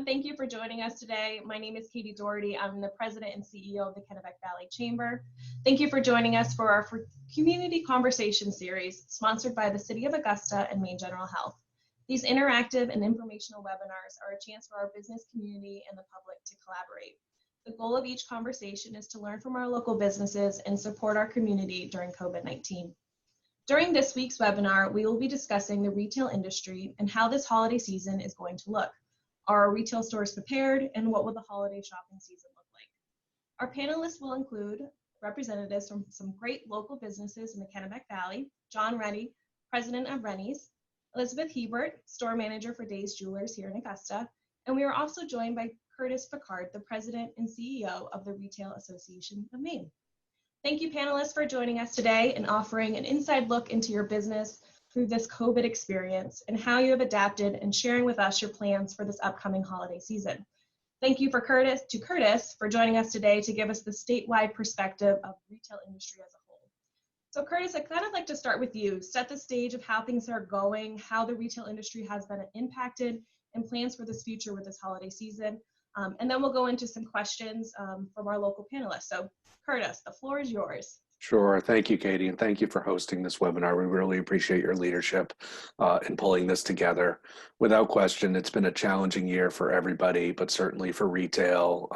everyone. Thank you for joining us today. My name is Katie Doherty. I'm the President and CEO of the Kennebec Valley Chamber. Thank you for joining us for our Community Conversation Series, sponsored by the City of Augusta and Maine General Health. These interactive and informational webinars are a chance for our business community and the public to collaborate. The goal of each conversation is to learn from our local businesses and support our community during COVID-19. During this week's webinar, we will be discussing the retail industry and how this holiday season is going to look. Are our retail stores prepared, and what will the holiday shopping season look like? Our panelists will include representatives from some great local businesses in the Kennebec Valley, John Reny, President of Reny's, Elizabeth Hebert, Store Manager for Days Jewelers here in Augusta, and we are also joined by Picard, the President and CEO of the Retail Association of Maine. Thank you, panelists, for joining us today and offering an inside look into your business through this COVID experience and how you have adapted and sharing with us your plans for this upcoming holiday season. Thank you to Curtis for joining us today to give us the statewide perspective of the retail industry as a whole. So Curtis, I'd kind of like to start with you, set the stage of how things are going, how the retail industry has been impacted, and plans for this future with this holiday season. And then we'll go into some questions from our local panelists. So Curtis, the floor is yours. Sure. Thank you, Katie, and thank you for hosting this webinar. We really appreciate your leadership in pulling this together. Without question, it's been a challenging year for everybody, but certainly for retail,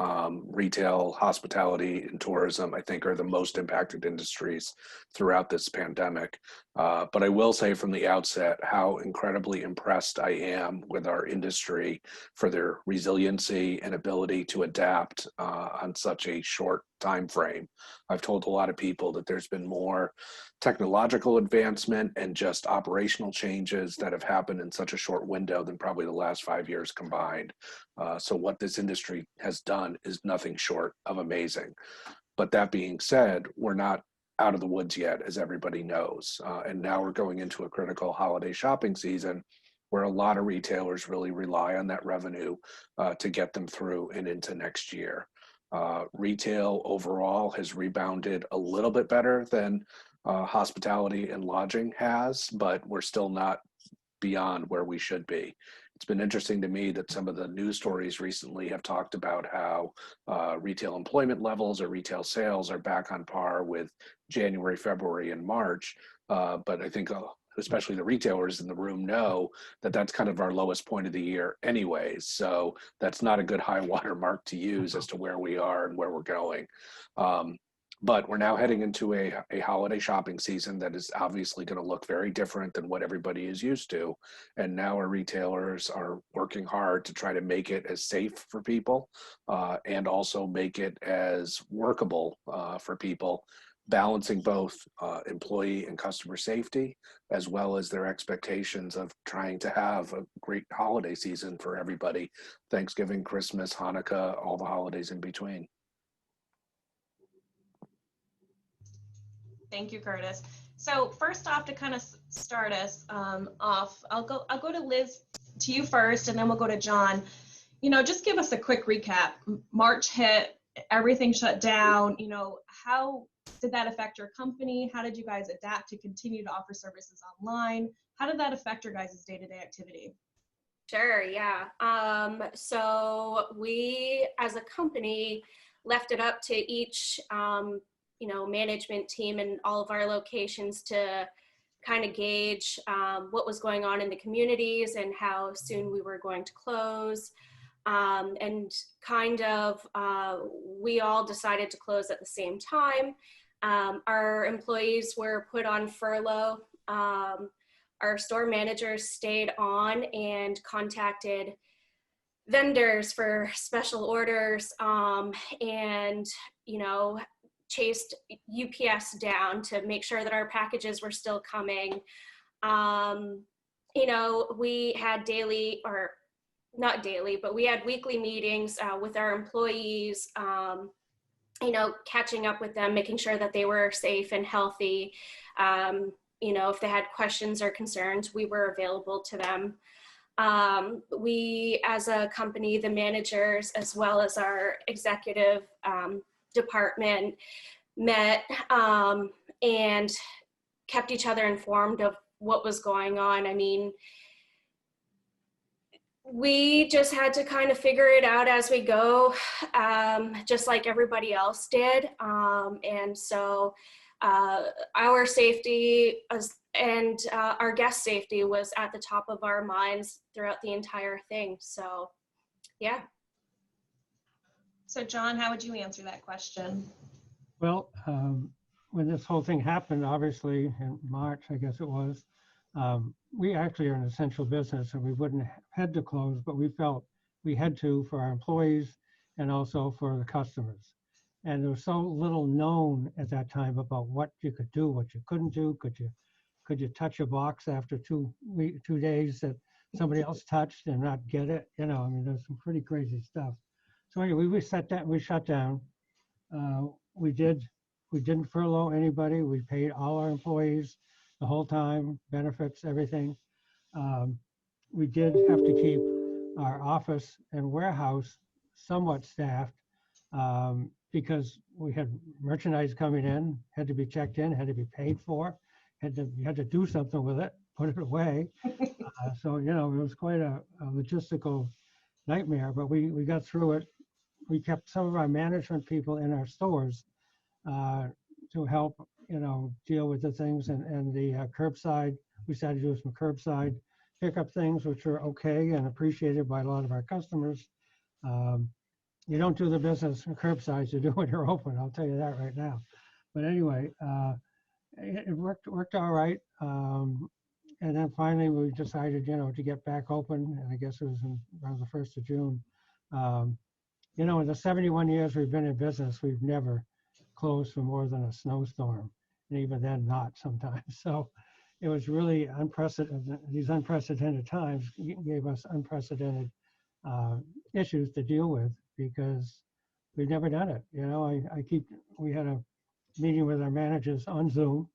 hospitality, and tourism, I think, are the most impacted industries throughout this pandemic. But I will say from the outset how incredibly impressed I am with our industry for their resiliency and ability to adapt on such a short time frame. I've told a lot of people that there's been more technological advancement and just operational changes that have happened in such a short window than probably the last 5 years combined. So what this industry has done is nothing short of amazing. But that being said, we're not out of the woods yet, as everybody knows. And now we're going into a critical holiday shopping season where a lot of retailers really rely on that revenue to get them through and into next year. Retail overall has rebounded a little bit better than hospitality and lodging has, but we're still not beyond where we should be. It's been interesting to me that some of the news stories recently have talked about how retail employment levels or retail sales are back on par with January, February, and March. But I think especially the retailers in the room know that that's kind of our lowest point of the year anyways. So that's not a good high water mark to use as to where we are and where we're going. But we're now heading into a holiday shopping season that is obviously going to look very different than what everybody is used to. And now our retailers are working hard to try to make it as safe for people and also make it as workable for people, balancing both employee and customer safety, as well as their expectations of trying to have a great holiday season for everybody. Thanksgiving, Christmas, Hanukkah, all the holidays in between. Thank you, Curtis. So first off, to kind of start us off, I'll go to Liz, to you first, and then we'll go to John. You know, just give us a quick recap. March hit, everything shut down. You know, how did that affect your company? How did you guys adapt to continue to offer services online? How did that affect your guys' day-to-day activity? Sure, yeah. So we, as a company, left it up to each management team in all of our locations to kind of gauge what was going on in the communities and how soon we were going to close. And kind of we all decided to close at the same time. Our employees were put on furlough. Our store managers stayed on and contacted vendors for special orders and, chased UPS down to make sure that our packages were still coming. We had not daily, but we had weekly meetings with our employees, catching up with them, making sure that they were safe and healthy. If they had questions or concerns, we were available to them. We, as a company, the managers, as well as our executive department, met and kept each other informed of what was going on. I mean, We just had to kind of figure it out as we go, just like everybody else did. And so our safety and our guest safety was at the top of our minds throughout the entire thing. So, yeah. So John, how would you answer that question? Well, when this whole thing happened, obviously in March, I guess it was, we actually are an essential business and we wouldn't have had to close, but we felt we had to for our employees and also for the customers. And there was so little known at that time about what you could do, what you couldn't do. Could you touch a box after 2 days that somebody else touched and not get it? You know, I mean, there's some pretty crazy stuff. So anyway, we shut down. We didn't furlough anybody. We paid all our employees the whole time, benefits, everything. We did have to keep our office and warehouse somewhat staffed because we had merchandise coming in, had to be checked in, had to be paid for, you had to do something with it, put it away. So, you know, it was quite a logistical nightmare, but we got through it. We kept some of our management people in our stores to help, you know, deal with the things and the curbside. We started to do some curbside pickup things, which are okay and appreciated by a lot of our customers. You don't do the business curbside, you do when you're open. I'll tell you that right now. But anyway, it worked all right. And then finally, we decided, you know, to get back open. And I guess it was around the 1st of June. You know, in the 71 years we've been in business, we've never closed for more than a snowstorm, and even then not sometimes. So it was really unprecedented. These unprecedented times gave us unprecedented issues to deal with because we've never done it. You know, we had a meeting with our managers on Zoom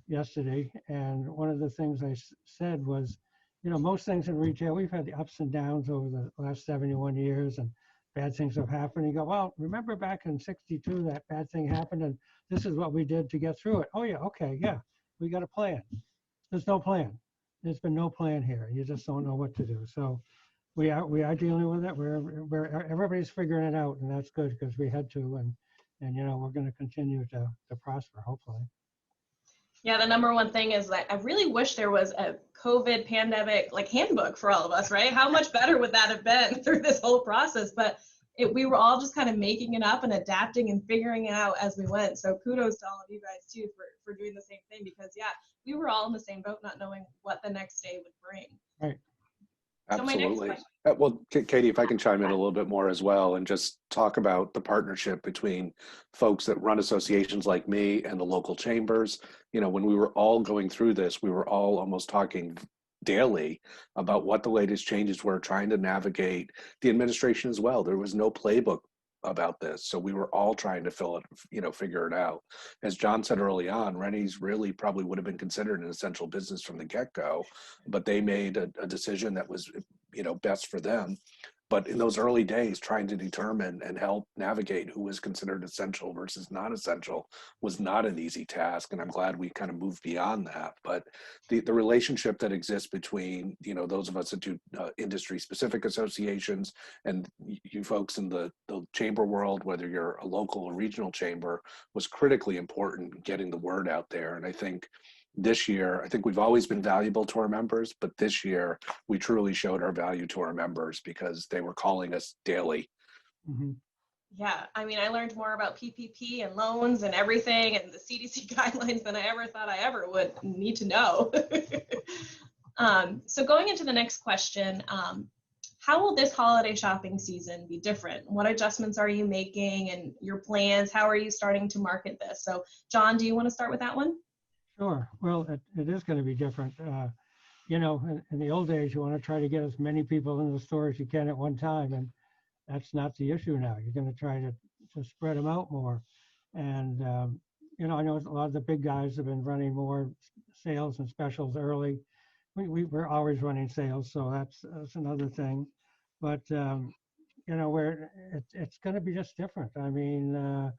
yesterday, and one of the things I said was, you know, most things in retail, we've had the ups and downs over the last 71 years, and bad things have happened. You go, well, remember back in '62 that bad thing happened, and this is what we did to get through it. Oh yeah, okay, yeah, we got a plan. There's no plan. There's been no plan here. You just don't know what to do. So we are dealing with it. Everybody's figuring it out, and that's good because we had to, and you know, we're going to continue to prosper, hopefully. Yeah, the number one thing is that I really wish there was a COVID pandemic like handbook for all of us, right? How much better would that have been through this whole process? But we were all just kind of making it up and adapting and figuring it out as we went. So kudos to all of you guys too for doing the same thing because yeah, we were all in the same boat, not knowing what the next day would bring. Right. Absolutely. Well, Katie, if I can chime in a little bit more as well and just talk about the partnership between folks that run associations like me and the local chambers. You know, when we were all going through this, we were all almost talking daily about what the latest changes were, trying to navigate the administration as well. There was no playbook about this. So we were all trying to figure it out. As John said early on, Reny's really probably would have been considered an essential business from the get-go, but they made a decision that was, you know, best for them. But in those early days, trying to determine and help navigate who was considered essential versus non-essential was not an easy task. And I'm glad we kind of moved beyond that. But the relationship that exists between, you know, those of us that do industry-specific associations and you folks in the chamber world, whether you're a local or regional chamber, was critically important in getting the word out there. And I think this year, I think we've always been valuable to our members, but this year we truly showed our value to our members because they were calling us daily. Mm-hmm. Yeah, I mean, I learned more about PPP and loans and everything and the CDC guidelines than I ever thought I ever would need to know. So going into the next question, how will this holiday shopping season be different? What adjustments are you making and your plans? How are you starting to market this? So John, do you want to start with that one? Sure. Well, it is going to be different. You know, in the old days, you want to try to get as many people in the store as you can at one time, and that's not the issue now. You're going to try to spread them out more. And, you know, I know a lot of the big guys have been running more sales and specials early. We're always running sales, so that's another thing. But, you know, it's going to be just different. I mean,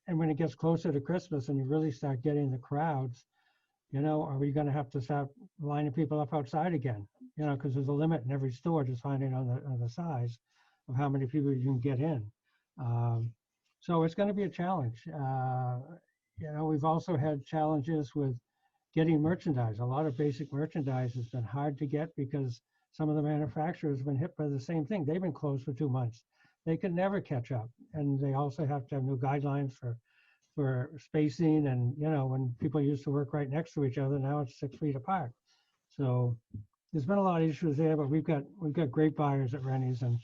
and when it gets closer to Christmas and you really start getting the crowds, you know, are we going to have to start lining people up outside again? you know, because there's a limit in every store, just finding on the size of how many people you can get in. So it's going to be a challenge. You know, we've also had challenges with getting merchandise. A lot of basic merchandise has been hard to get because some of the manufacturers have been hit by the same thing. They've been closed for 2 months. They can never catch up. And they also have to have new guidelines for spacing. And, you know, when people used to work right next to each other, now it's 6 feet apart. So there's been a lot of issues there, but we've got great buyers at Reny's, and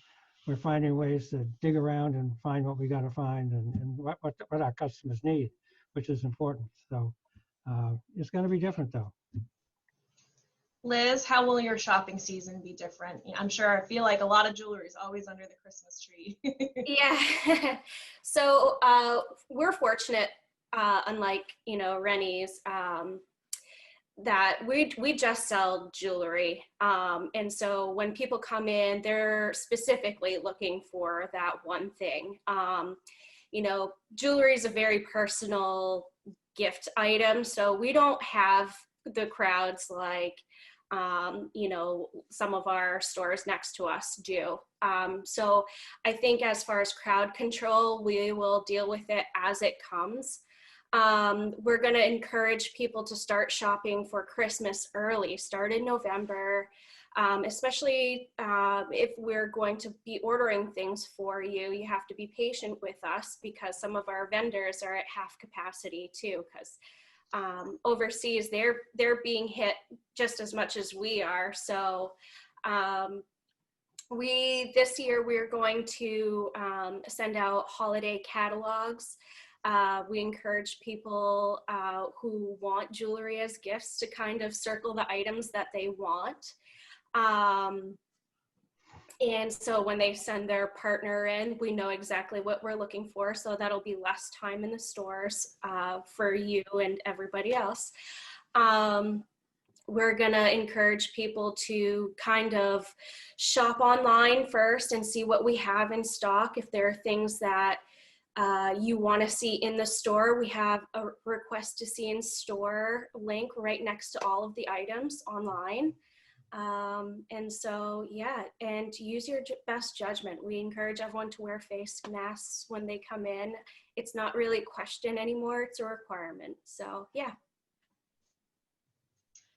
we're finding ways to dig around and find what we got to find and what our customers need, which is important. So it's going to be different though. Liz, how will your shopping season be different? I'm sure, I feel like a lot of jewelry is always under the Christmas tree. Yeah. So we're fortunate, unlike, you know, Reny's, that we just sell jewelry. And so when people come in, they're specifically looking for that one thing. You know, jewelry is a very personal gift item. So we don't have the crowds like, you know, some of our stores next to us do. So I think as far as crowd control, we will deal with it as it comes. We're going to encourage people to start shopping for Christmas early, start in November, especially if we're going to be ordering things for you. You have to be patient with us because some of our vendors are at half capacity too, because overseas they're being hit just as much as we are. So this year we're going to send out holiday catalogs. We encourage people who want jewelry as gifts to kind of circle the items that they want. And so when they send their partner in, we know exactly what we're looking for. So that'll be less time in the stores for you and everybody else. We're gonna encourage people to kind of shop online first and see what we have in stock. If there are things that you want to see in the store, we have a request to see in store link right next to all of the items online. And so, yeah, and to use your best judgment. We encourage everyone to wear face masks when they come in. It's not really a question anymore, it's a requirement. So, yeah.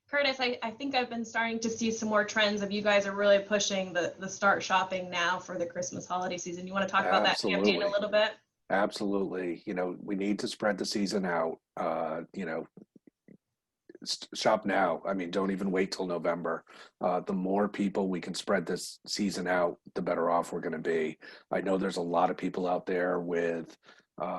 Curtis, I think I've been starting to see some more trends of you guys are really pushing the start shopping now for the Christmas holiday season. You want to talk about that campaign a little bit? Absolutely. You know, we need to spread the season out. You know, shop now. I mean, don't even wait till November. The more people we can spread this season out, the better off we're going to be. I know there's a lot of people out there with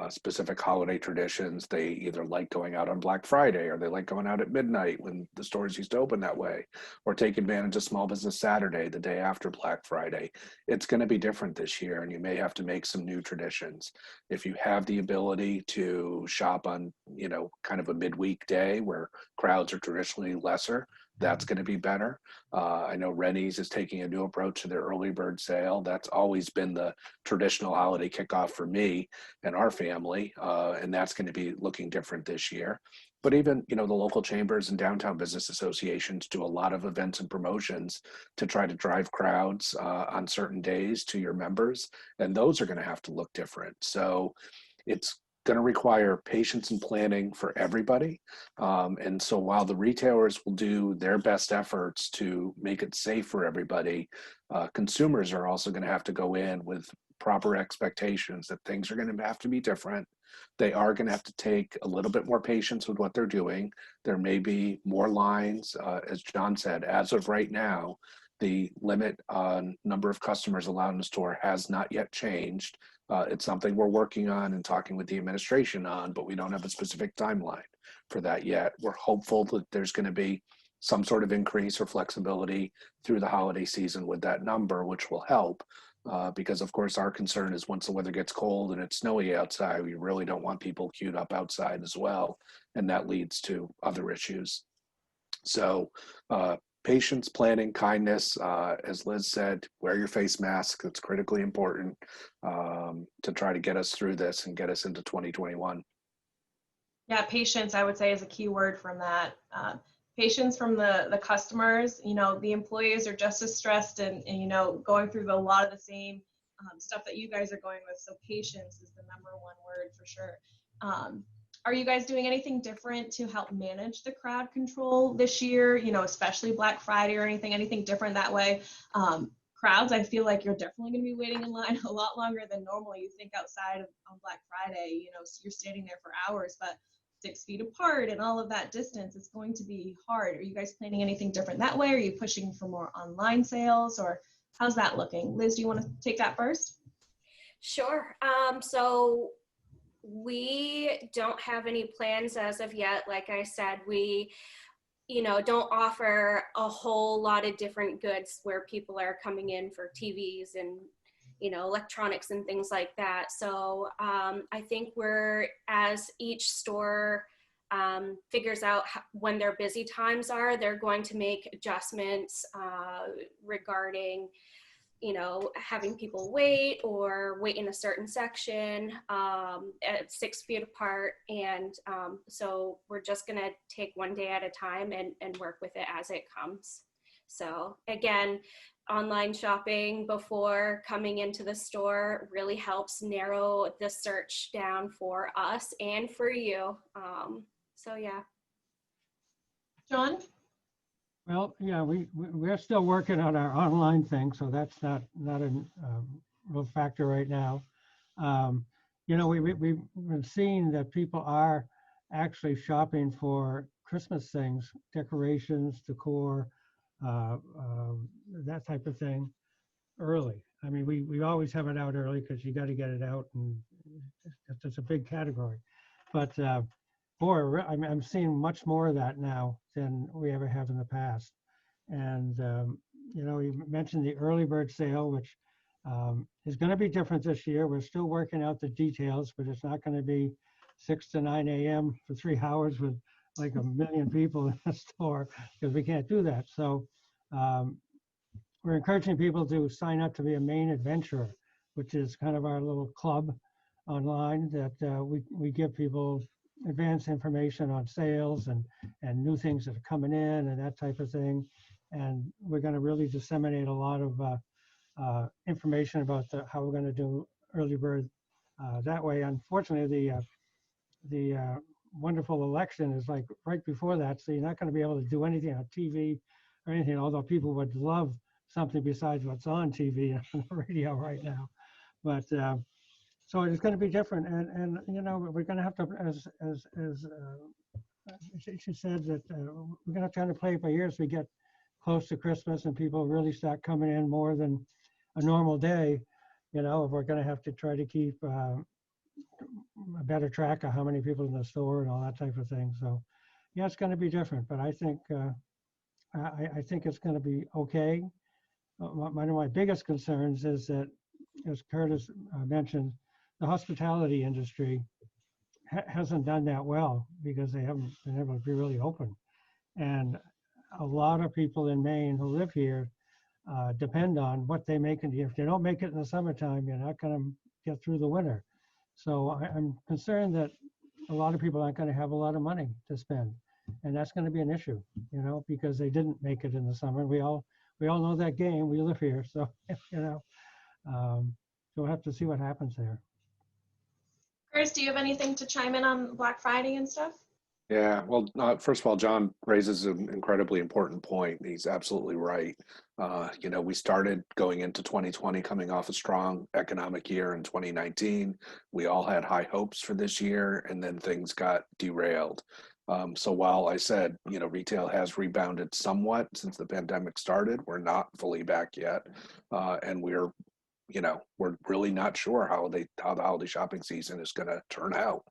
specific holiday traditions. They either like going out on Black Friday or they like going out at midnight when the stores used to open that way, or take advantage of Small Business Saturday, the day after Black Friday. It's going to be different this year, and you may have to make some new traditions. If you have the ability to shop on, you know, kind of a midweek day where crowds are traditionally lesser, that's going to be better. I know Reny's is taking a new approach to their early bird sale. That's always been the traditional holiday kickoff for me and our family, and that's going to be looking different this year. But even, you know, the local chambers and downtown business associations do a lot of events and promotions to try to drive crowds on certain days to your members, and those are going to have to look different. So it's going to require patience and planning for everybody. And so while the retailers will do their best efforts to make it safe for everybody, consumers are also going to have to go in with proper expectations that things are going to have to be different. They are going to have to take a little bit more patience with what they're doing. There may be more lines, as John said, as of right now, the limit on number of customers allowed in the store has not yet changed. It's something we're working on and talking with the administration on, but we don't have a specific timeline for that yet. We're hopeful that there's going to be some sort of increase or flexibility through the holiday season with that number, which will help. Because of course our concern is once the weather gets cold and it's snowy outside, we really don't want people queued up outside as well. And that leads to other issues. So patience, planning, kindness, as Liz said, wear your face mask. It's critically important to try to get us through this and get us into 2021. Yeah, patience, I would say, is a key word from that. patience from the customers. You know, the employees are just as stressed and you know, going through a lot of the same stuff that you guys are going with. So patience is the number one word for sure. Are you guys doing anything different to help manage the crowd control this year? You know, especially Black Friday or anything different that way? Crowds, I feel like you're definitely going to be waiting in line a lot longer than normal. You think outside of on Black Friday, you know, so you're standing there for hours, but 6 feet apart and all of that distance, it's going to be hard. Are you guys planning anything different that way? Are you pushing for more online sales, or how's that looking? Liz, do you want to take that first? Sure. So we don't have any plans as of yet. Like I said, we, you know, don't offer a whole lot of different goods where people are coming in for TVs and, you know, electronics and things like that. So I think as each store figures out when their busy times are, they're going to make adjustments regarding, you know, having people wait or wait in a certain section at 6 feet apart. And so we're just going to take one day at a time and work with it as it comes. So again, online shopping before coming into the store really helps narrow the search down for us and for you. So yeah. John? Well, yeah, we're still working on our online thing, so that's not a real factor right now. You know, we've been seeing that people are actually shopping for Christmas things, decorations, decor, that type of thing early. I mean, we always have it out early because you got to get it out, and it's a big category. But boy, I'm seeing much more of that now than we ever have in the past. And you know, you mentioned the early bird sale, which is going to be different this year. We're still working out the details, but it's not going to be 6 to 9 a.m. for 3 hours with like 1 million people in the store, because we can't do that. So we're encouraging people to sign up to be a Maine adventurer, which is kind of our little club online that we give people advanced information on sales and new things that are coming in and that type of thing. And we're going to really disseminate a lot of information about how we're going to do early bird that way. Unfortunately, the wonderful election is like right before that, so you're not going to be able to do anything on TV or anything, although people would love something besides what's on TV and the radio right now. But so it's going to be different, and you know, we're going to have to, as she said, that we're going to have to play it by ear as we get close to Christmas and people really start coming in more than a normal day. You know, we're going to have to try to keep a better track of how many people in the store and all that type of thing. So, yeah, it's going to be different, but I think I think it's going to be okay. One of my biggest concerns is that, as Curtis mentioned, the hospitality industry hasn't done that well because they haven't been able to be really open. And a lot of people in Maine who live here depend on what they make. If they don't make it in the summertime, you're not going to get through the winter. So I'm concerned that a lot of people aren't going to have a lot of money to spend. And that's going to be an issue, you know, because they didn't make it in the summer. We all know that game. We live here. So, you know, so we'll have to see what happens there. Chris, do you have anything to chime in on Black Friday and stuff? Yeah, well, first of all, John raises an incredibly important point. He's absolutely right. You know, we started going into 2020 coming off a strong economic year in 2019. We all had high hopes for this year, and then things got derailed. So while I said, you know, retail has rebounded somewhat since the pandemic started, we're not fully back yet. And we're really not sure how the holiday shopping season is going to turn out.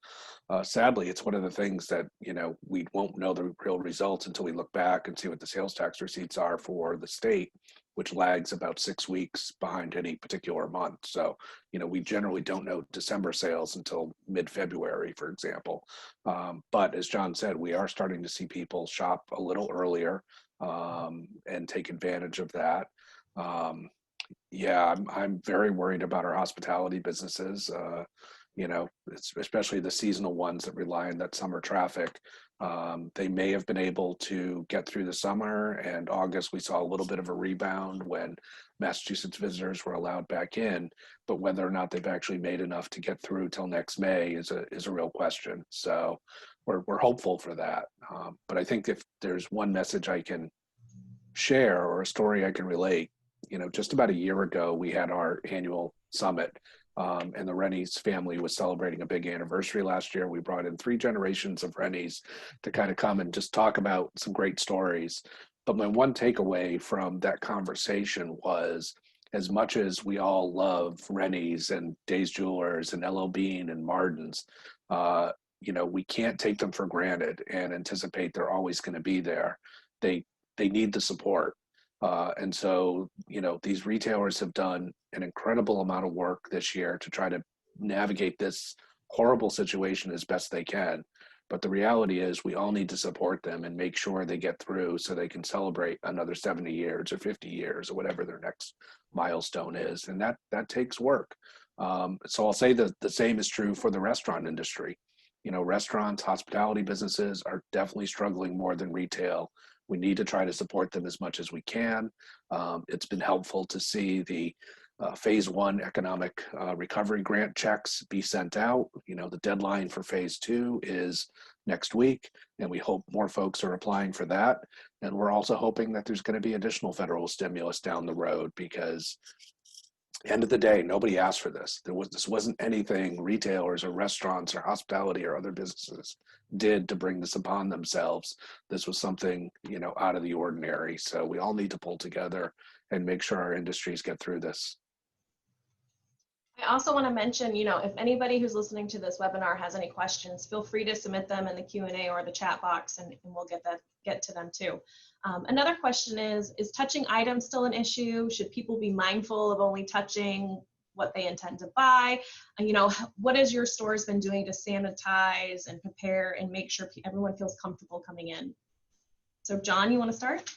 Sadly, it's one of the things that, you know, we won't know the real results until we look back and see what the sales tax receipts are for the state, which lags about 6 weeks behind any particular month. So, you know, we generally don't know December sales until mid-February, for example. But as John said, we are starting to see people shop a little earlier and take advantage of that. Yeah, I'm very worried about our hospitality businesses, you know, especially the seasonal ones that rely on that summer traffic. They may have been able to get through the summer, and August we saw a little bit of a rebound when Massachusetts visitors were allowed back in, but whether or not they've actually made enough to get through till next May is a real question. So we're hopeful for that. But I think if there's one message I can share or a story I can relate, just about a year ago, we had our annual summit, and the Reny's family was celebrating a big anniversary last year. We brought in 3 generations of Reny's to kind of come and just talk about some great stories. But my one takeaway from that conversation was, as much as we all love Reny's and Days Jewelers and LL Bean and Martin's, we can't take them for granted and anticipate they're always going to be there. They need the support. And so, these retailers have done an incredible amount of work this year to try to navigate this horrible situation as best they can. But the reality is we all need to support them and make sure they get through so they can celebrate another 70 years or 50 years or whatever their next milestone is. And that takes work. So I'll say that the same is true for the restaurant industry. Restaurants, hospitality businesses are definitely struggling more than retail. We need to try to support them as much as we can. It's been helpful to see the phase 1 economic recovery grant checks be sent out. The deadline for phase 2 is next week, and we hope more folks are applying for that. And we're also hoping that there's going to be additional federal stimulus down the road, because end of the day, nobody asked for this. This wasn't anything retailers or restaurants or hospitality or other businesses did to bring this upon themselves. This was something, out of the ordinary. So we all need to pull together and make sure our industries get through this. I also want to mention, if anybody who's listening to this webinar has any questions, feel free to submit them in the Q&A or the chat box, and we'll get to them too. Another question is touching items still an issue? Should people be mindful of only touching what they intend to buy? What has your stores been doing to sanitize and prepare and make sure everyone feels comfortable coming in? So John, you want to start?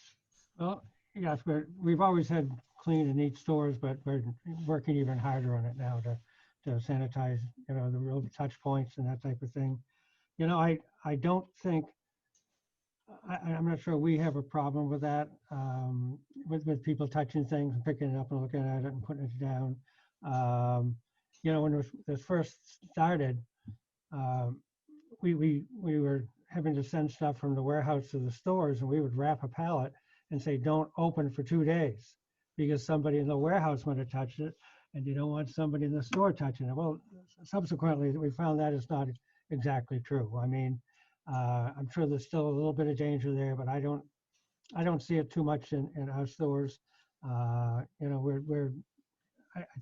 Well, yes, we've always had clean and neat stores, but we're working even harder on it now to sanitize, the real touch points and that type of thing. I don't think, I'm not sure we have a problem with that, with people touching things and picking it up and looking at it and putting it down. When this first started, we were having to send stuff from the warehouse to the stores, and we would wrap a pallet and say, don't open for 2 days, because somebody in the warehouse might have touched it, and you don't want somebody in the store touching it. Well, subsequently, we found that is not exactly true. I mean, I'm sure there's still a little bit of danger there, but I don't see it too much in our stores. I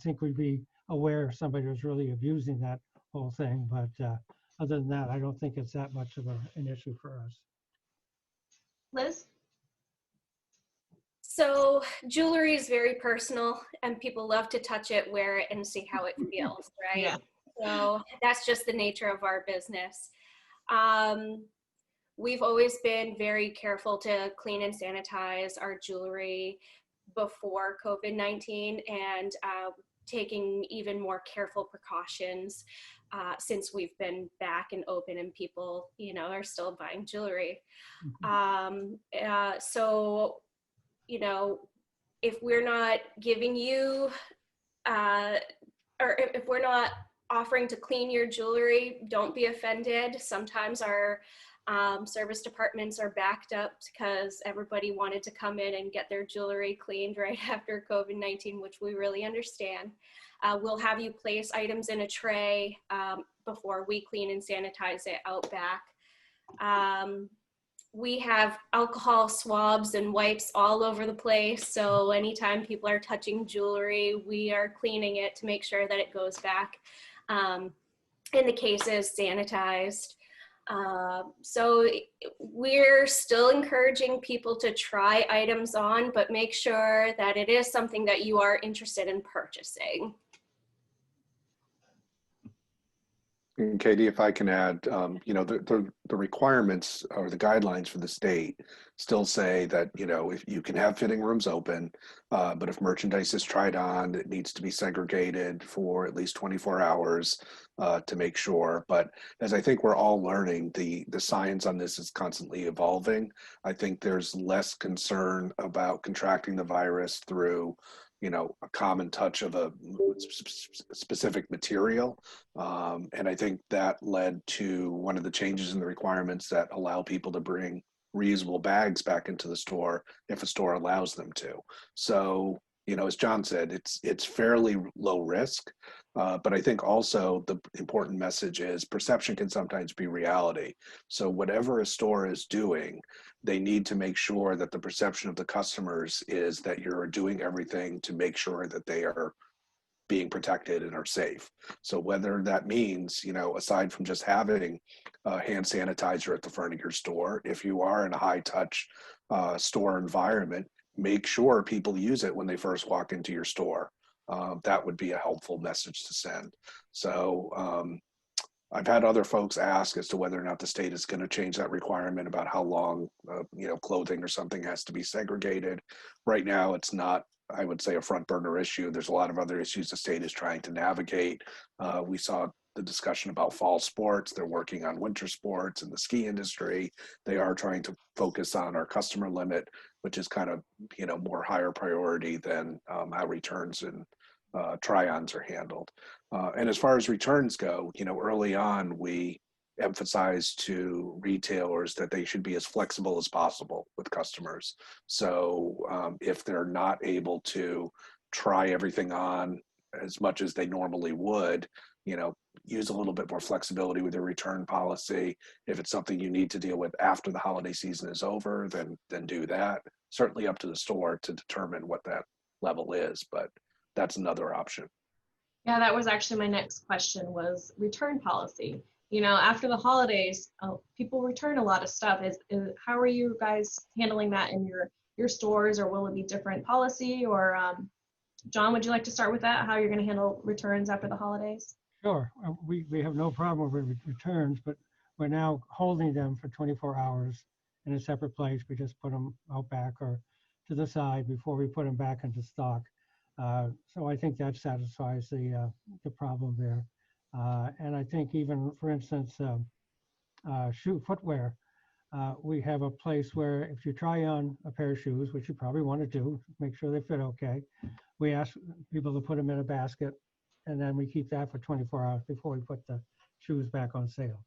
think we'd be aware if somebody was really abusing that whole thing, but other than that, I don't think it's that much of an issue for us. Liz? So jewelry is very personal, and people love to touch it, wear it, and see how it feels, right? Yeah. So that's just the nature of our business. We've always been very careful to clean and sanitize our jewelry before COVID-19, and taking even more careful precautions since we've been back and open and people, are still buying jewelry. So, if we're not giving you, or if we're not offering to clean your jewelry, don't be offended. Sometimes our service departments are backed up because everybody wanted to come in and get their jewelry cleaned right after COVID-19, which we really understand. We'll have you place items in a tray before we clean and sanitize it out back. We have alcohol swabs and wipes all over the place. So anytime people are touching jewelry, we are cleaning it to make sure that it goes back in the cases sanitized. So we're still encouraging people to try items on, but make sure that it is something that you are interested in purchasing. And Katie, if I can add, the requirements or the guidelines for the state still say that, if you can have fitting rooms open, but if merchandise is tried on, it needs to be segregated for at least 24 hours to make sure. But as I think we're all learning, the science on this is constantly evolving. I think there's less concern about contracting the virus through a common touch of a specific material. And I think that led to one of the changes in the requirements that allow people to bring reusable bags back into the store if a store allows them to. So, as John said, it's fairly low risk. But I think also the important message is perception can sometimes be reality. So whatever a store is doing, they need to make sure that the perception of the customers is that you're doing everything to make sure that they are being protected and are safe. So whether that means, aside from just having hand sanitizer at the front of your store, if you are in a high touch store environment, make sure people use it when they first walk into your store. That would be a helpful message to send. So I've had other folks ask as to whether or not the state is going to change that requirement about how long, clothing or something has to be segregated. Right now, it's not, I would say, a front burner issue. There's a lot of other issues the state is trying to navigate. We saw the discussion about fall sports. They're working on winter sports and the ski industry. They are trying to focus on our customer limit, which is kind of, more higher priority than how returns and try-ons are handled. And as far as returns go, early on, we emphasized to retailers that they should be as flexible as possible with customers. So if they're not able to try everything on as much as they normally would, use a little bit more flexibility with your return policy. If it's something you need to deal with after the holiday season is over, then do that. Certainly up to the store to determine what that level is, but that's another option. Yeah, that was actually my next question was return policy. After the holidays, people return a lot of stuff. How are you guys handling that in your stores, or will it be different policy? Or John, would you like to start with that? How you're going to handle returns after the holidays? Sure. We have no problem with returns, but we're now holding them for 24 hours in a separate place. We just put them out back or to the side before we put them back into stock. So I think that satisfies the problem there. And I think even, for instance, shoe footwear, we have a place where if you try on a pair of shoes, which you probably want to do, make sure they fit okay, we ask people to put them in a basket, and then we keep that for 24 hours before we put the shoes back on sale.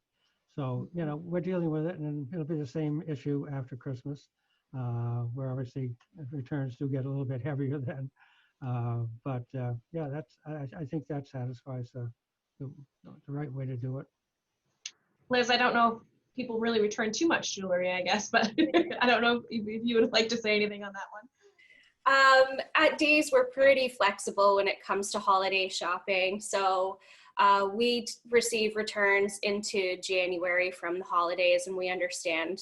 So, we're dealing with it, and it'll be the same issue after Christmas, where obviously returns do get a little bit heavier then. But yeah, I think that satisfies the right way to do it. Liz, I don't know if people really return too much jewelry, I guess, but I don't know if you would like to say anything on that one. At Days, we're pretty flexible when it comes to holiday shopping. So we receive returns into January from the holidays, and we understand,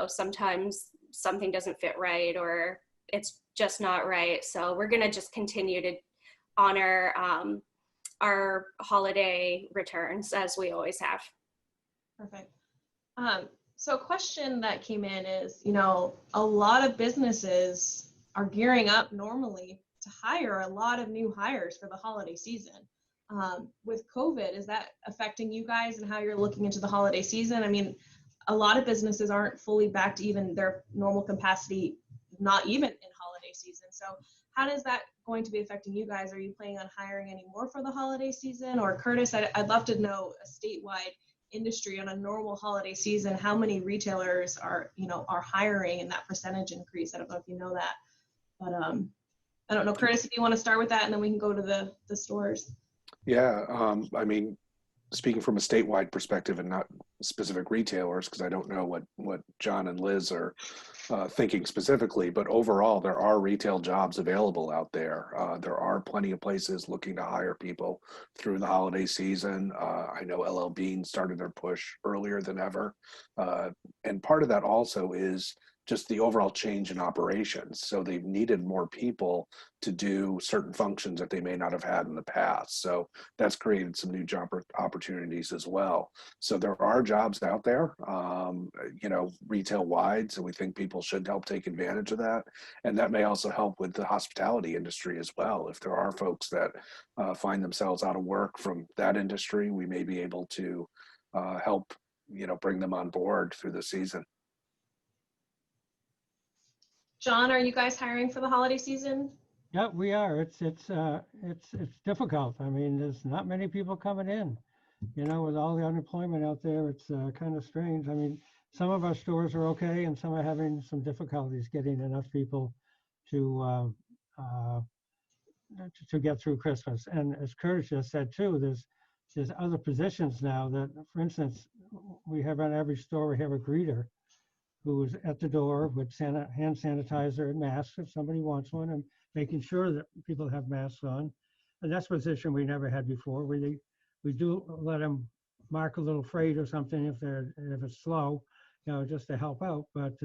sometimes something doesn't fit right or it's just not right. So we're going to just continue to honor our holiday returns as we always have. Perfect. So a question that came in is, a lot of businesses are gearing up normally to hire a lot of new hires for the holiday season. With COVID, is that affecting you guys and how you're looking into the holiday season? I mean, a lot of businesses aren't fully back to even their normal capacity, not even in holiday season. So how is that going to be affecting you guys? Are you planning on hiring any more for the holiday season? Or Curtis, I'd love to know a statewide industry on a normal holiday season, how many retailers are hiring and that percentage increase. I don't know if you know that, but I don't know, Curtis, if you want to start with that, and then we can go to the stores. Yeah, I mean, speaking from a statewide perspective and not specific retailers, because I don't know what John and Liz are thinking specifically, but overall, there are retail jobs available out there. There are plenty of places looking to hire people through the holiday season. I know LL Bean started their push earlier than ever. And part of that also is just the overall change in operations. So they've needed more people to do certain functions that they may not have had in the past. So that's created some new job opportunities as well. So there are jobs out there, retail wide. So we think people should help take advantage of that. And that may also help with the hospitality industry as well. If there are folks that find themselves out of work from that industry, we may be able to help, bring them on board through the season. John, are you guys hiring for the holiday season? Yeah, we are. It's difficult. I mean, there's not many people coming in. With all the unemployment out there, it's kind of strange. I mean, some of our stores are okay, and some are having some difficulties getting enough people to get through Christmas. And as Curtis just said too, there's other positions now that, for instance, we have on every store, we have a greeter who's at the door with hand sanitizer and masks if somebody wants one, and making sure that people have masks on. And that's a position we never had before. We do let them mark a little freight or something if it's slow, just to help out. But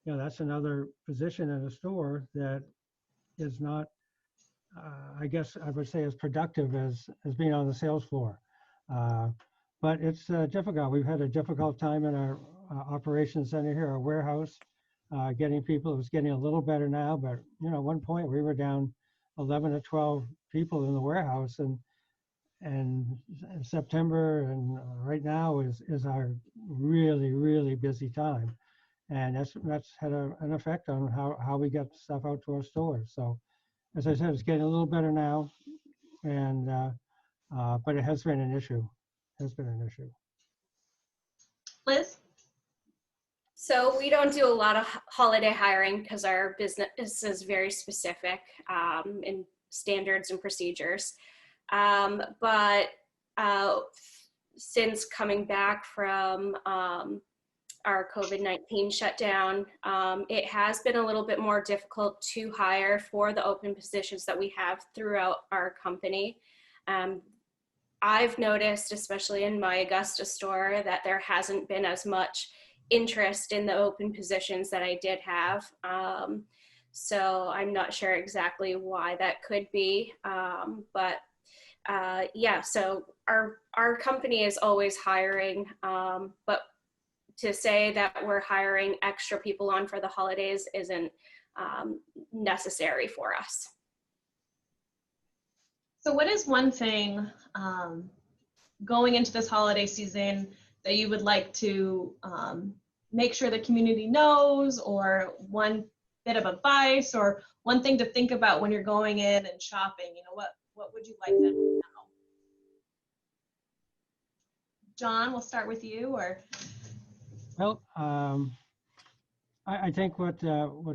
that's another position in a store that is not, I guess I would say, as productive as being on the sales floor. But it's difficult. We've had a difficult time in our operations center here, our warehouse, getting people. It was getting a little better now, but at one point we were down 11 to 12 people in the warehouse, and September and right now is our really busy time, and that's had an effect on how we get stuff out to our stores. So, as I said, it's getting a little better now, and but it has been an issue. Liz? So we don't do a lot of holiday hiring because our business is very specific in standards and procedures. But since coming back from our COVID-19 shutdown, it has been a little bit more difficult to hire for the open positions that we have throughout our company. I've noticed, especially in my Augusta store, that there hasn't been as much interest in the open positions that I did have. So I'm not sure exactly why that could be, but yeah, so our company is always hiring, but to say that we're hiring extra people on for the holidays isn't necessary for us. So what is one thing going into this holiday season that you would like to make sure the community knows, or one bit of advice, or one thing to think about when you're going in and shopping? What would you like them to know? John, we'll start with you. Or Well, I think what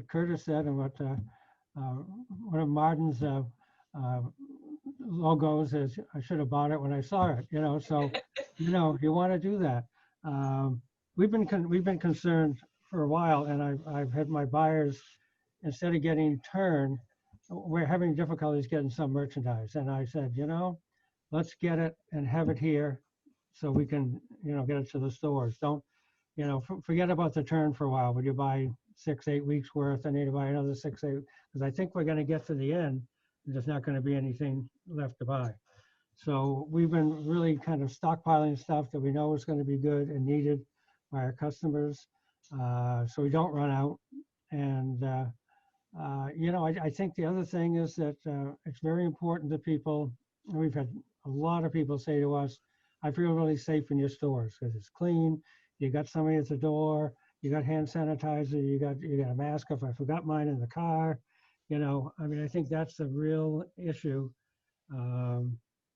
Curtis said, and what one of Martin's logos is, I should have bought it when I saw it. So you want to do that. We've been concerned for a while, and I've had my buyers, instead of getting turned, we're having difficulties getting some merchandise, and I said, let's get it and have it here so we can get it to the stores. Don't forget about the turn for a while. When you buy 6-8 weeks worth, I need to buy another 6-8, because I think we're going to get to the end and there's not going to be anything left to buy. So we've been really kind of stockpiling stuff that we know is going to be good and needed by our customers, so we don't run out. And I think the other thing is that it's very important to people. We've had a lot of people say to us, I feel really safe in your stores because it's clean. You got somebody at the door, you got hand sanitizer, you got a mask if I forgot mine in the car. I think that's the real issue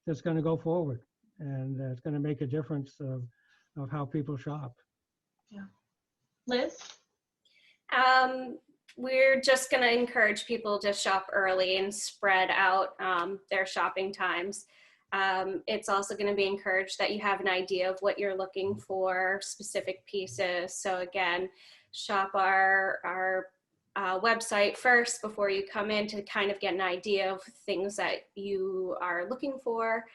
that's going to go forward, and it's going to make a difference of how people shop. Yeah. Liz? We're just going to encourage people to shop early and spread out their shopping times. It's also going to be encouraged that you have an idea of what you're looking for, specific pieces. So again, shop our website first before you come in to kind of get an idea of things that you are looking for.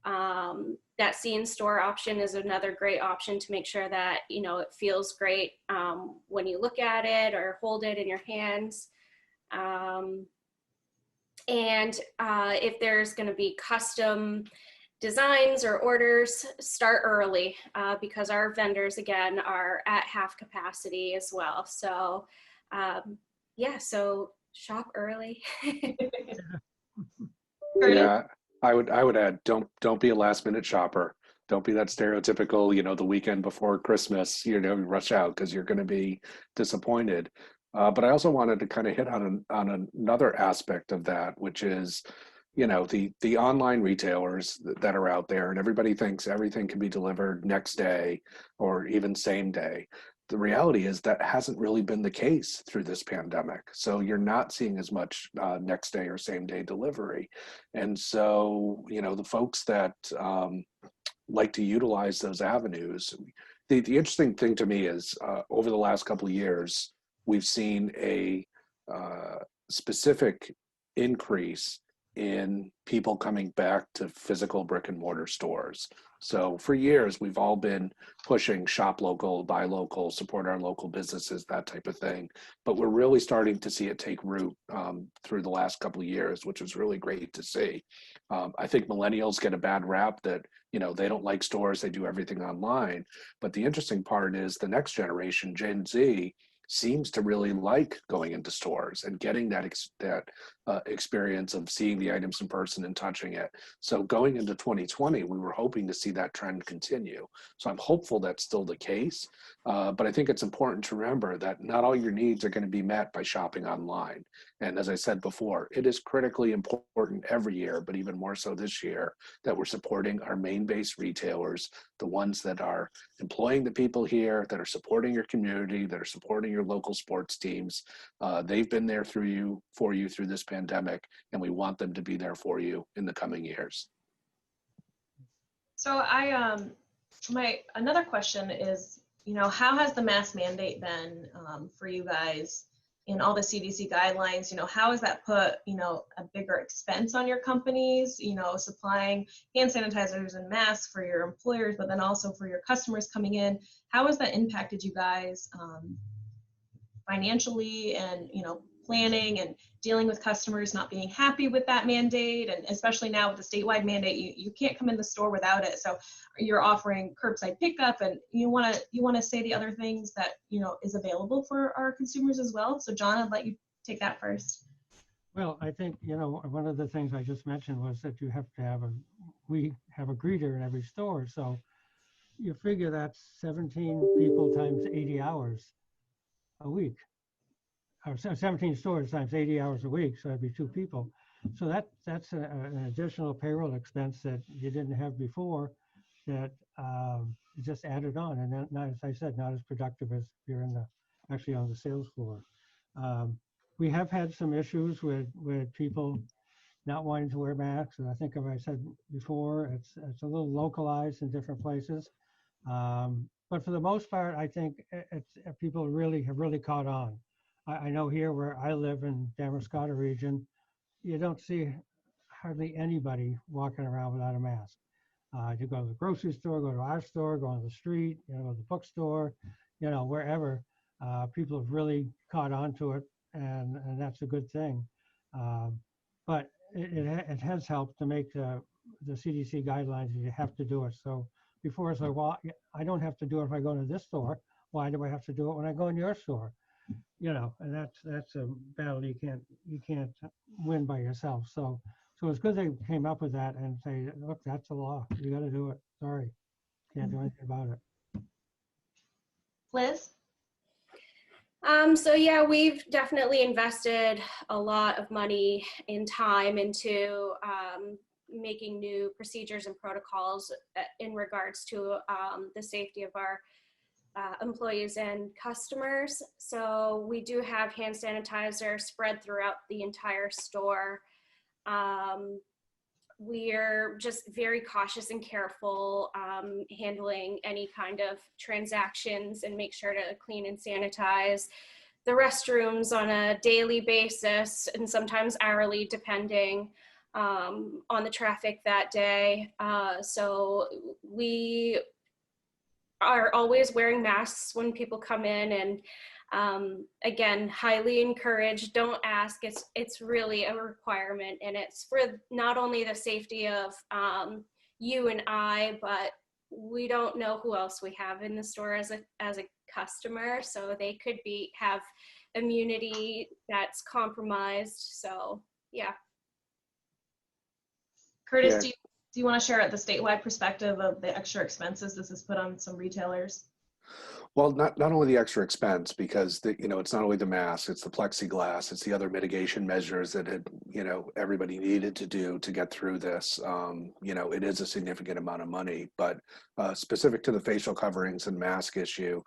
That see in store option is another great option to make sure that, you know, it feels great when you look at it or hold it in your hands. If there's going to be custom designs or orders, start early because our vendors, again, are at half capacity as well. So yeah, so shop early. Yeah, I would add, don't be a last minute shopper. Don't be that stereotypical, you know, the weekend before Christmas, you know, rush out because you're going to be disappointed. But I also wanted to kind of hit on another aspect of that, which is, you know, the online retailers that are out there, and everybody thinks everything can be delivered next day or even same day. The reality is that hasn't really been the case through this pandemic. So you're not seeing as much next day or same day delivery. And so, you know, the folks that like to utilize those avenues, the interesting thing to me is over the last couple of years, we've seen a specific increase in people coming back to physical brick and mortar stores. So for years, we've all been pushing shop local, buy local, support our local businesses, that type of thing. But we're really starting to see it take root through the last couple of years, which is really great to see. I think millennials get a bad rap that, you know, they don't like stores, they do everything online. But the interesting part is the next generation, Gen Z, seems to really like going into stores and getting that experience of seeing the items in person and touching it. So going into 2020, we were hoping to see that trend continue. So I'm hopeful that's still the case. But I think it's important to remember that not all your needs are going to be met by shopping online. And as I said before, it is critically important every year, but even more so this year, that we're supporting our Maine-based retailers, the ones that are employing the people here, that are supporting your community, that are supporting your local sports teams. They've been there for you through this pandemic, and we want them to be there for you in the coming years. So another question is, you know, how has the mask mandate been for you guys in all the CDC guidelines? You know, how has that put, you know, a bigger expense on your companies, you know, supplying hand sanitizers and masks for your employers, but then also for your customers coming in? How has that impacted you guys financially and, you know, planning and dealing with customers not being happy with that mandate? And especially now with the statewide mandate, you can't come in the store without it. So you're offering curbside pickup, and you want to say the other things that, you know, is available for our consumers as well. So John, I'd let you take that first. Well, I think, you know, one of the things I just mentioned was that we have a greeter in every store. So you figure that's 17 people times 80 hours a week, or 17 stores times 80 hours a week. So that'd be 2 people. So that's an additional payroll expense that you didn't have before, that just added on. And then, not, as I said, not as productive as if you're actually on the sales floor. We have had some issues with people not wanting to wear masks. And I think, as I said before, it's a little localized in different places. But for the most part, I think people have really caught on. I know here where I live in Damascotta region, you don't see hardly anybody walking around without a mask. You go to the grocery store, go to our store, go on the street, you know, the bookstore, you know, wherever. People have really caught on to it, and that's a good thing. But it has helped to make the CDC guidelines. You have to do it. So before it's like, well, I don't have to do it if I go to this store. Why do I have to do it when I go in your store? You know, and that's a battle you can't win by yourself. So it's good they came up with that and say, look, that's the law. You got to do it. Sorry, can't do anything about it. Liz? So yeah, we've definitely invested a lot of money and time into making new procedures and protocols in regards to the safety of our employees and customers. So we do have hand sanitizer spread throughout the entire store. We're just very cautious and careful handling any kind of transactions, and make sure to clean and sanitize the restrooms on a daily basis and sometimes hourly, depending. on the traffic that day. So we are always wearing masks when people come in, and again, highly encouraged. Don't ask. It's really a requirement, and it's for not only the safety of you and I, but we don't know who else we have in the store as a customer, so they could have immunity that's compromised. So yeah. Curtis, Yeah. do you want to share the statewide perspective of the extra expenses this has put on some retailers? Well, not only the extra expense, because it's not only the mask, it's the plexiglass, it's the other mitigation measures that everybody needed to do to get through this. It is a significant amount of money, but specific to the facial coverings and mask issue,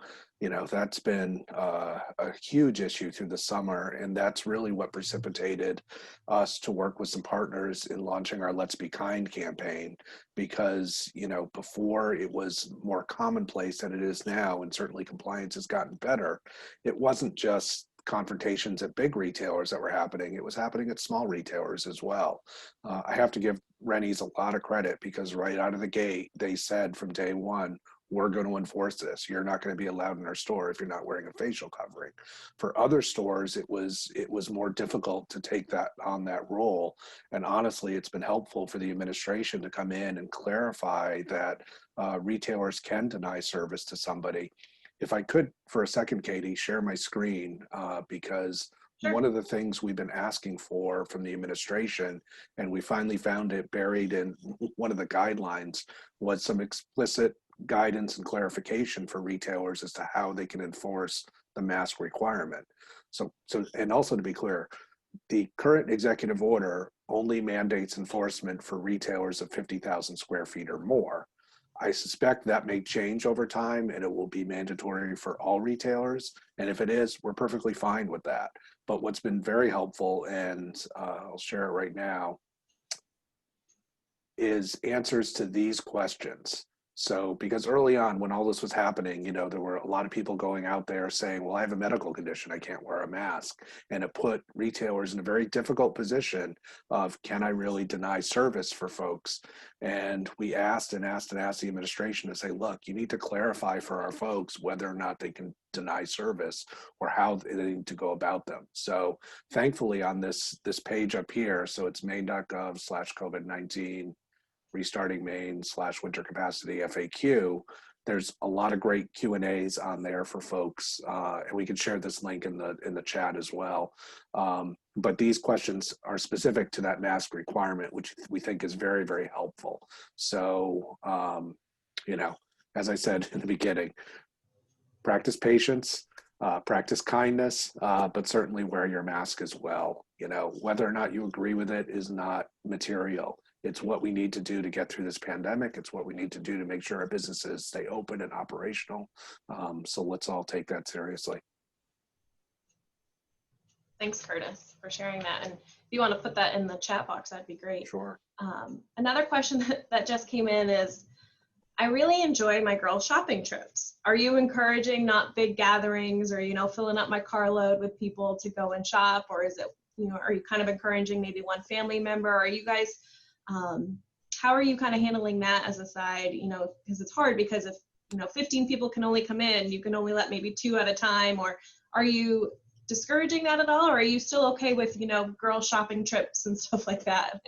that's been a huge issue through the summer, and that's really what precipitated us to work with some partners in launching our Let's Be Kind campaign, because before it was more commonplace than it is now, and certainly compliance has gotten better. It wasn't just confrontations at big retailers that were happening, it was happening at small retailers as well. I have to give Reny's a lot of credit, because right out of the gate they said from day one, we're going to enforce this. You're not going to be allowed in our store if you're not wearing a facial covering. For other stores, it was more difficult to take that role. And honestly, it's been helpful for the administration to come in and clarify that retailers can deny service to somebody. If I could, for a second, Katie, share my screen, because Sure. one of the things we've been asking for from the administration, and we finally found it buried in one of the guidelines, was some explicit guidance and clarification for retailers as to how they can enforce the mask requirement. So, and also to be clear, the current executive order only mandates enforcement for retailers of 50,000 square feet or more. I suspect that may change over time, and it will be mandatory for all retailers. And if it is, we're perfectly fine with that. But what's been very helpful, and I'll share it right now, is answers to these questions. So, because early on when all this was happening, there were a lot of people going out there saying, well, I have a medical condition, I can't wear a mask. And it put retailers in a very difficult position of, can I really deny service for folks? And we asked and asked and asked the administration to say, look, you need to clarify for our folks whether or not they can deny service or how they need to go about them. So thankfully on this page up here, so it's maine.gov/COVID-19 restarting Maine /winter capacity FAQ. There's a lot of great Q&As on there for folks, and we can share this link in the chat as well. But these questions are specific to that mask requirement, which we think is very, very helpful. So, as I said in the beginning, practice patience, practice kindness, but certainly wear your mask as well. Whether or not you agree with it is not material. It's what we need to do to get through this pandemic. It's what we need to do to make sure our businesses stay open and operational. So let's all take that seriously. Thanks, Curtis, for sharing that. And if you want to put that in the chat box, that'd be great. Sure. Another question that just came in is, I really enjoy my girls' shopping trips. Are you encouraging not big gatherings or, filling up my carload with people to go and shop? Or is it, are you kind of encouraging maybe one family member? Are you guys, how are you kind of handling that as a side? Because it's hard, because if 15 people can only come in, you can only let maybe 2 at a time. Or are you discouraging that at all, or are you still okay with girl shopping trips and stuff like that?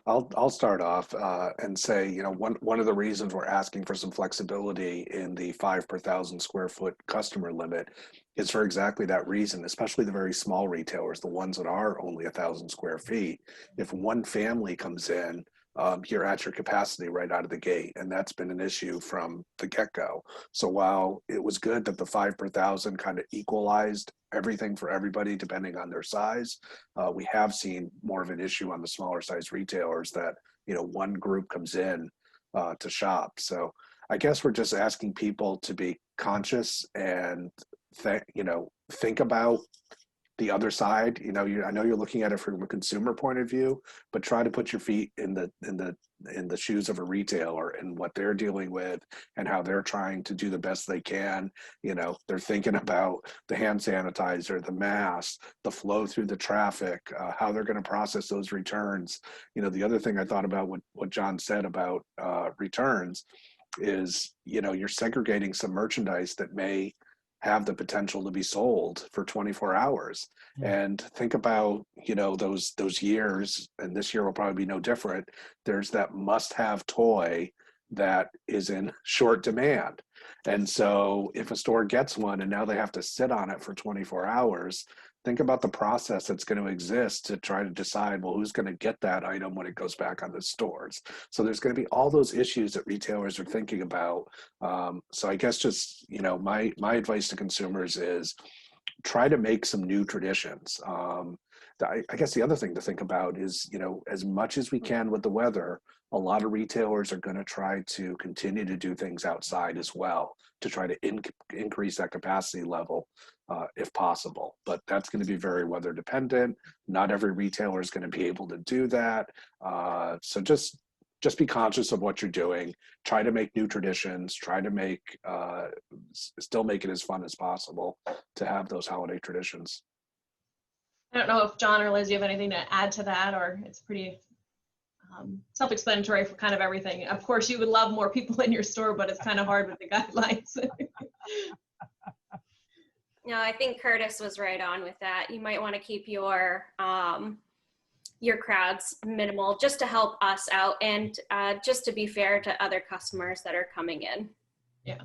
I'll start off and say, one of the reasons we're asking for some flexibility in the 5 per 1,000 square foot customer limit is for exactly that reason, especially the very small retailers, the ones that are only 1,000 square feet. If one family comes in, you're at your capacity right out of the gate. And that's been an issue from the get-go. So while it was good that the 5 per 1,000 kind of equalized everything for everybody depending on their size, we have seen more of an issue on the smaller size retailers that, one group comes in to shop. So I guess we're just asking people to be conscious and think about the other side, I know you're looking at it from a consumer point of view, but try to put your feet in the shoes of a retailer and what they're dealing with and how they're trying to do the best they can. They're thinking about the hand sanitizer, the mask, the flow through the traffic, how they're going to process those returns. The other thing I thought about what John said about returns is, you're segregating some merchandise that may have the potential to be sold for 24 hours. Yeah. And think about, those years, and this year will probably be no different. There's that must-have toy that is in short demand. And so if a store gets one and now they have to sit on it for 24 hours, think about the process that's going to exist to try to decide, well, who's going to get that item when it goes back on the stores. So there's going to be all those issues that retailers are thinking about. So I guess just, my advice to consumers is try to make some new traditions. I guess the other thing to think about is, as much as we can with the weather, a lot of retailers are going to try to continue to do things outside as well to try to increase that capacity level if possible. But that's going to be very weather dependent. Not every retailer is going to be able to do that. So just be conscious of what you're doing. Try to make new traditions. Try to still make it as fun as possible to have those holiday traditions. I don't know if John or Liz, you have anything to add to that, or it's pretty self-explanatory for kind of everything. Of course, you would love more people in your store, but it's kind of hard with the guidelines. No, I think Curtis was right on with that. You might want to keep your crowds minimal just to help us out and just to be fair to other customers that are coming in. Yeah.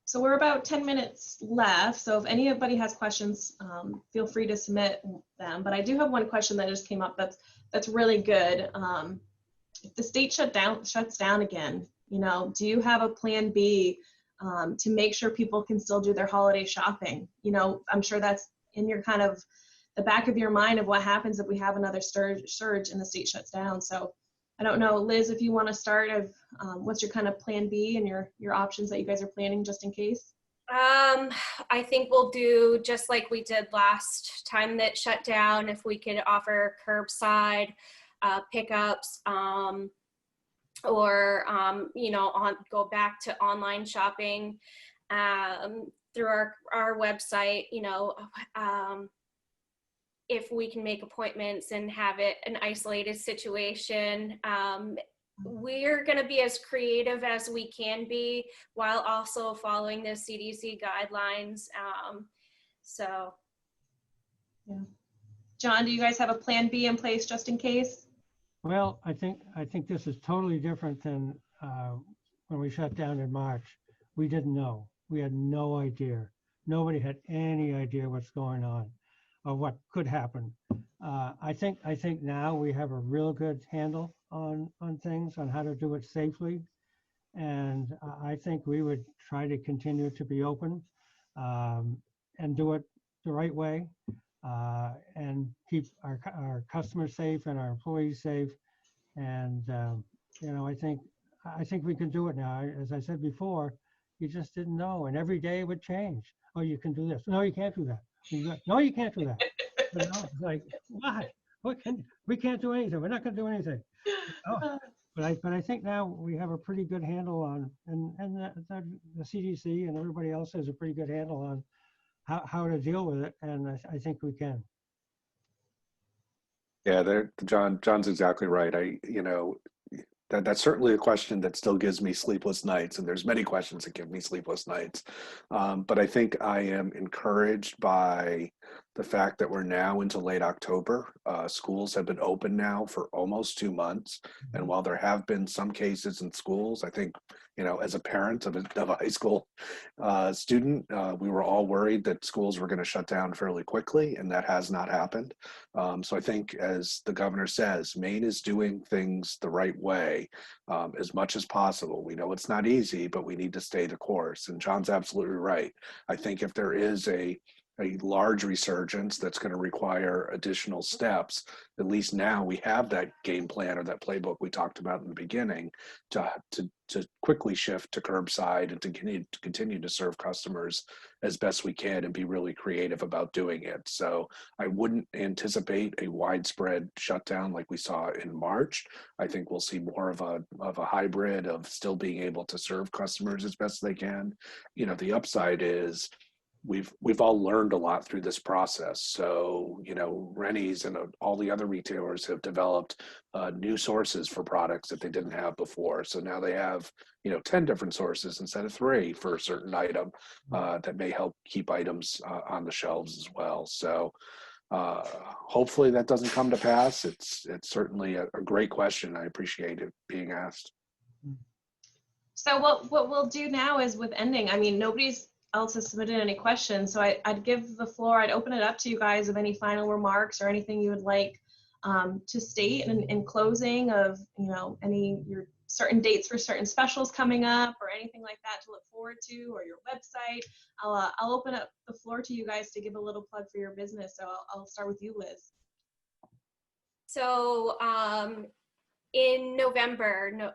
So we're about 10 minutes left. So if anybody has questions, feel free to submit them. But I do have one question that just came up that's really good. If the state shuts down again, do you have a plan B to make sure people can still do their holiday shopping? I'm sure that's in your kind of the back of your mind of what happens if we have another surge and the state shuts down. So I don't know, Liz, if you want to start of what's your kind of plan B and your options that you guys are planning just in case? I think we'll do just like we did last time that shut down. If we could offer curbside pickups or, go back to online shopping through our website, if we can make appointments and have it an isolated situation. We're going to be as creative as we can be while also following the CDC guidelines. Yeah. John, do you guys have a plan B in place just in case? Well, I think this is totally different than when we shut down in March. We didn't know. We had no idea. Nobody had any idea what's going on or what could happen. I think now we have a real good handle on things, on how to do it safely. And I think we would try to continue to be open and do it the right way and keep our customers safe and our employees safe. And, I think we can do it now. As I said before, you just didn't know. And every day it would change. Oh, you can do this. No, you can't do that. No, you can't do that. It's like, what? We can't do anything. We're not going to do anything. But I think now we have a pretty good handle on, and the CDC and everybody else has a pretty good handle on how to deal with it, and I think we can. Yeah, John's exactly right. That's certainly a question that still gives me sleepless nights, and there's many questions that give me sleepless nights. But I think I am encouraged by the fact that we're now into late October. Schools have been open now for almost 2 months. And while there have been some cases in schools, I think, as a parent of a high school student, we were all worried that schools were going to shut down fairly quickly, and that has not happened. So I think, as the governor says, Maine is doing things the right way as much as possible. We know it's not easy, but we need to stay the course. And John's absolutely right. I think if there is a a large resurgence that's going to require additional steps, at least now we have that game plan or that playbook we talked about in the beginning to quickly shift to curbside and to continue to serve customers as best we can and be really creative about doing it. So I wouldn't anticipate a widespread shutdown like we saw in March. I think we'll see more of a hybrid of still being able to serve customers as best they can. You know, the upside is we've all learned a lot through this process. So, you know, Reny's and all the other retailers have developed new sources for products that they didn't have before. So now they have, you know, 10 different sources instead of 3 for a certain item that may help keep items on the shelves as well. So hopefully that doesn't come to pass. It's certainly a great question. I appreciate it being asked. So what we'll do now is with ending, I mean, nobody's else has submitted any questions, so I'd give the floor, I'd open it up to you guys of any final remarks or anything you would like to state in closing of, you know, any your certain dates for certain specials coming up or anything like that to look forward to, or your website. I'll open up the floor to you guys to give a little plug for your business. So I'll start with you, Liz. So in November,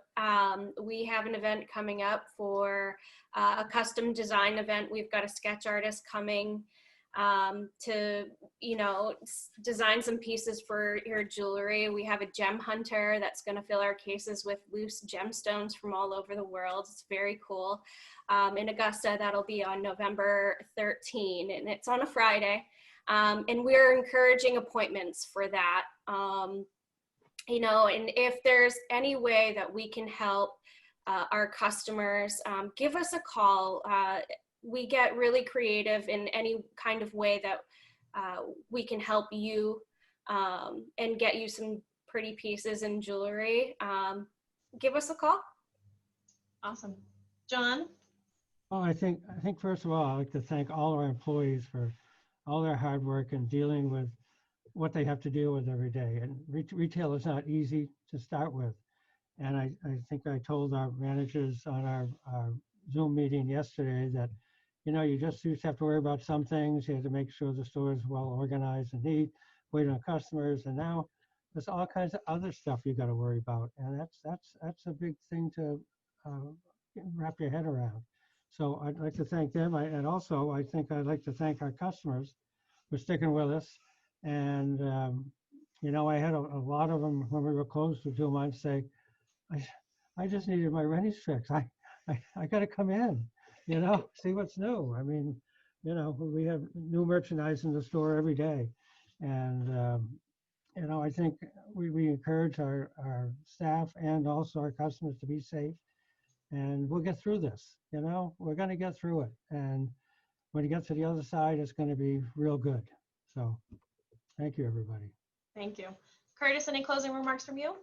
we have an event coming up for a custom design event. We've got a sketch artist coming to, you know, design some pieces for your jewelry. We have a gem hunter that's going to fill our cases with loose gemstones from all over the world. It's very cool. In Augusta, that'll be on November 13, and it's on a Friday. And we're encouraging appointments for that. You know, and if there's any way that we can help our customers, give us a call. We get really creative in any kind of way that we can help you and get you some pretty pieces and jewelry. Give us a call. Awesome. John? Well, I think first of all, I'd like to thank all our employees for all their hard work and dealing with what they have to deal with every day. And retail is not easy to start with. And I think I told our managers on our Zoom meeting yesterday that, you know, you just used to have to worry about some things. You had to make sure the store is well organized and neat, wait on customers. And now there's all kinds of other stuff you got to worry about. And that's a big thing to wrap your head around. So I'd like to thank them. And also I think I'd like to thank our customers for sticking with us. And, you know, I had a lot of them when we were closed for 2 months say, I just needed my Reny's fix. I got to come in, you know, see what's new. I mean, you know, we have new merchandise in the store every day. And, you know, I think we encourage our staff and also our customers to be safe. And we'll get through this, you know, we're going to get through it. And when you get to the other side, it's going to be real good. So. Thank you, everybody. Thank you. Curtis, any closing remarks from you?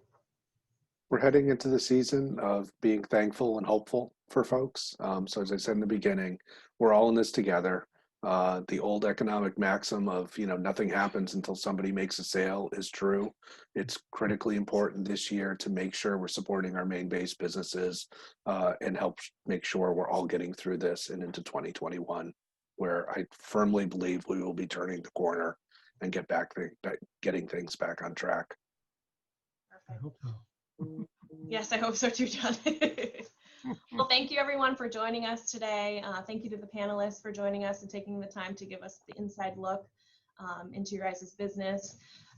We're heading into the season of being thankful and hopeful for folks. So as I said in the beginning, we're all in this together. The old economic maxim of, you know, nothing happens until somebody makes a sale is true. It's critically important this year to make sure we're supporting our Maine-based businesses and help make sure we're all getting through this and into 2021, where I firmly believe we will be turning the corner and getting things back on track. I hope so. Yes, I hope so too, John. Well, thank you everyone for joining us today. Thank you to the panelists for joining us and taking the time to give us the inside look into your guys' business.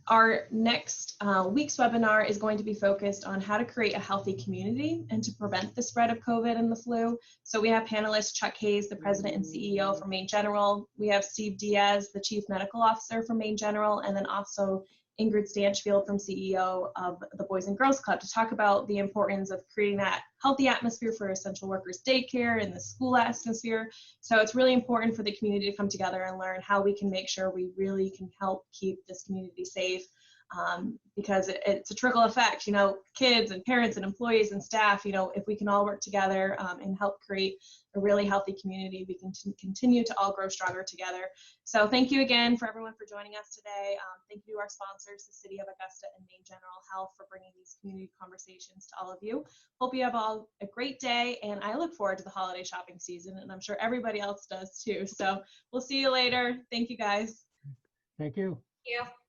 Our next week's webinar is going to be focused on how to create a healthy community and to prevent the spread of COVID and the flu. So we have panelists Chuck Hayes, the president and CEO for Maine General. We have Steve Diaz, the chief medical officer for Maine General, and then also Ingrid Stanchfield from CEO of the Boys and Girls Club to talk about the importance of creating that healthy atmosphere for essential workers daycare and the school atmosphere. So it's really important for the community to come together and learn how we can make sure we really can help keep this community safe because it's a trickle effect. You know, kids and parents and employees and staff, you know, if we can all work together and help create a really healthy community, we can continue to all grow stronger together. So thank you again for everyone for joining us today. Thank you to our sponsors, the City of Augusta and Maine General Health, for bringing these community conversations to all of you. Hope you have all a great day, and I look forward to the holiday shopping season, and I'm sure everybody else does too. So we'll see you later. Thank you, guys. Thank you. Thank you.